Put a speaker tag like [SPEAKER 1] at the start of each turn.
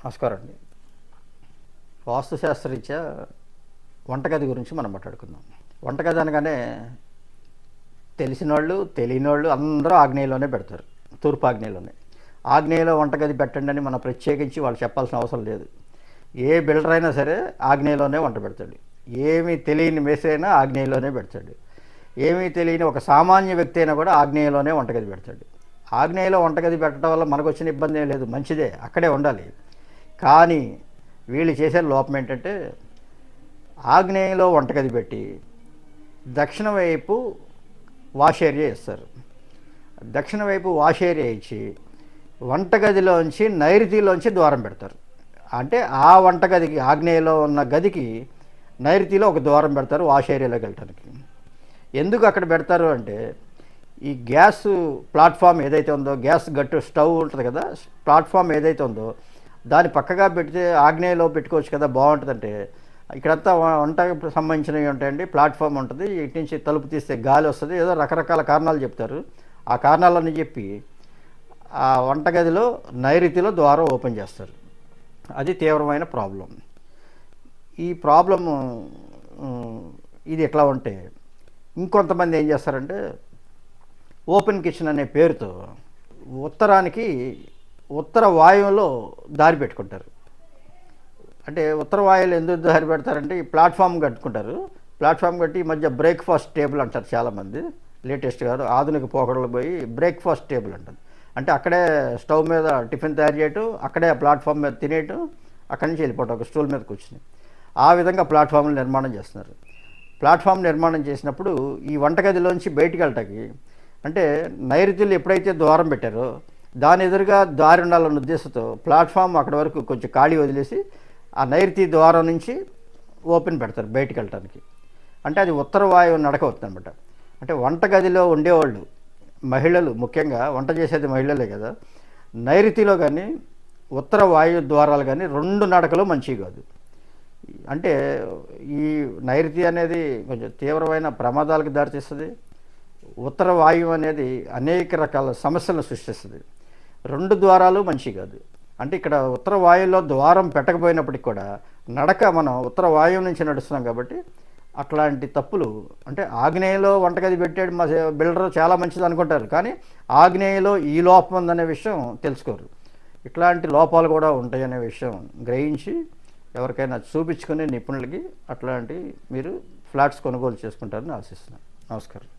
[SPEAKER 1] నమస్కారం అండి. వాస్తుశాస్త్రరీత్యా వంటగది గురించి మనం మాట్లాడుకుందాం. వంటగది అనగానే తెలిసినోళ్ళు తెలియనోళ్ళు అందరూ ఆగ్నేయంలోనే పెడతారు. తూర్పు ఆగ్నేయంలోనే. ఆగ్నేయంలో వంటగది పెట్టండి అని మనం ప్రత్యేకించి వాళ్ళు చెప్పాల్సిన అవసరం లేదు. ఏ బిల్డర్ అయినా సరే ఆగ్నేయంలోనే వంట పెడతాడు. ఏమీ తెలియని మేస్త్రి అయినా ఆగ్నేయంలోనే పెడతాడు. ఏమీ తెలియని ఒక సామాన్య వ్యక్తి అయినా కూడా ఆగ్నేయంలోనే వంటగది పెడతాడు. ఆగ్నేయంలో వంటగది పెట్టడం వల్ల మనకు వచ్చిన ఇబ్బంది ఏం లేదు, మంచిదే, అక్కడే ఉండాలి. కానీ వీళ్ళు చేసే లోపం ఏంటంటే ఆగ్నేయంలో వంటగది పెట్టి దక్షిణ వైపు వాష్ ఏరియా ఇస్తారు. దక్షిణ వైపు వాష్ ఏరియా ఇచ్చి వంటగదిలోంచి నైరుతిలోంచి ద్వారం పెడతారు. అంటే ఆ వంటగదికి ఆగ్నేయంలో ఉన్న గదికి నైరుతిలో ఒక ద్వారం పెడతారు వాష్ ఏరియాలోకి వెళ్ళటానికి. ఎందుకు అక్కడ పెడతారు అంటే ఈ గ్యాస్ ప్లాట్ఫామ్ ఏదైతే ఉందో, గ్యాస్ గట్టు స్టవ్ ఉంటుంది కదా, ప్లాట్ఫామ్ ఏదైతే ఉందో దాన్ని పక్కగా పెడితే ఆగ్నేయలో పెట్టుకోవచ్చు కదా, బాగుంటుందంటే ఇక్కడంతా వంటకు సంబంధించినవి ఉంటాయండి. ప్లాట్ఫామ్ ఉంటుంది, ఇటు నుంచి తలుపు తీస్తే గాలి వస్తుంది, ఏదో రకరకాల కారణాలు చెప్తారు. ఆ కారణాలన్నీ చెప్పి ఆ వంటగదిలో నైరుతిలో ద్వారం ఓపెన్ చేస్తారు. అది తీవ్రమైన ప్రాబ్లం. ఈ ప్రాబ్లము ఇది ఎట్లా ఉంటే ఇంకొంతమంది ఏం చేస్తారంటే ఓపెన్ కిచెన్ అనే పేరుతో ఉత్తరానికి ఉత్తర వాయువులో దారి పెట్టుకుంటారు. అంటే ఉత్తర వాయువులు ఎందుకు దారి పెడతారంటే ఈ ప్లాట్ఫామ్ కట్టుకుంటారు. ప్లాట్ఫామ్ కట్టి ఈ మధ్య బ్రేక్ఫాస్ట్ టేబుల్ అంటారు చాలామంది. లేటెస్ట్ కాదు, ఆధునిక పోకడలు పోయి బ్రేక్ఫాస్ట్ టేబుల్ అంటారు. అంటే అక్కడే స్టవ్ మీద టిఫిన్ తయారు చేయటం, అక్కడే ప్లాట్ఫామ్ మీద తినేయటం, అక్కడి నుంచి వెళ్ళిపోవటం ఒక స్టూల్ మీద కూర్చుని. ఆ విధంగా ప్లాట్ఫామ్లు నిర్మాణం చేస్తున్నారు. ప్లాట్ఫామ్ నిర్మాణం చేసినప్పుడు ఈ వంటగదిలోంచి బయటికి వెళ్ళటానికి అంటే నైరుతిలో ఎప్పుడైతే ద్వారం పెట్టారో దాని ఎదురుగా దారి ఉండాలన్న ఉద్దేశంతో ప్లాట్ఫామ్ అక్కడి వరకు కొంచెం ఖాళీ వదిలేసి ఆ నైరుతి ద్వారం నుంచి ఓపెన్ పెడతారు బయటికి వెళ్ళటానికి. అంటే అది ఉత్తర వాయువు నడక అవుతుంది అనమాట. అంటే వంటగదిలో ఉండేవాళ్ళు మహిళలు, ముఖ్యంగా వంట చేసేది మహిళలే కదా, నైరుతిలో కానీ ఉత్తర వాయు ద్వారాలు కానీ రెండు నడకలు మంచివి కాదు. అంటే ఈ నైరుతి అనేది కొంచెం తీవ్రమైన ప్రమాదాలకు దారితీస్తుంది. ఉత్తర వాయువు అనేది అనేక రకాల సమస్యలను సృష్టిస్తుంది. రెండు ద్వారాలు మంచి కాదు. అంటే ఇక్కడ ఉత్తర వాయువులో ద్వారం పెట్టకపోయినప్పటికి కూడా నడక మనం ఉత్తర వాయువు నుంచి నడుస్తున్నాం కాబట్టి అట్లాంటి తప్పులు, అంటే ఆగ్నేయంలో వంటగది పెట్టాడు మా బిల్డర్ చాలా మంచిది అనుకుంటారు, కానీ ఆగ్నేయంలో ఈ లోపం ఉందనే విషయం తెలుసుకోరు. ఇట్లాంటి లోపాలు కూడా ఉంటాయనే విషయం గ్రహించి ఎవరికైనా చూపించుకునే నిపుణులకి అట్లాంటి మీరు ఫ్లాట్స్ కొనుగోలు చేసుకుంటారని ఆశిస్తున్నాను. నమస్కారం.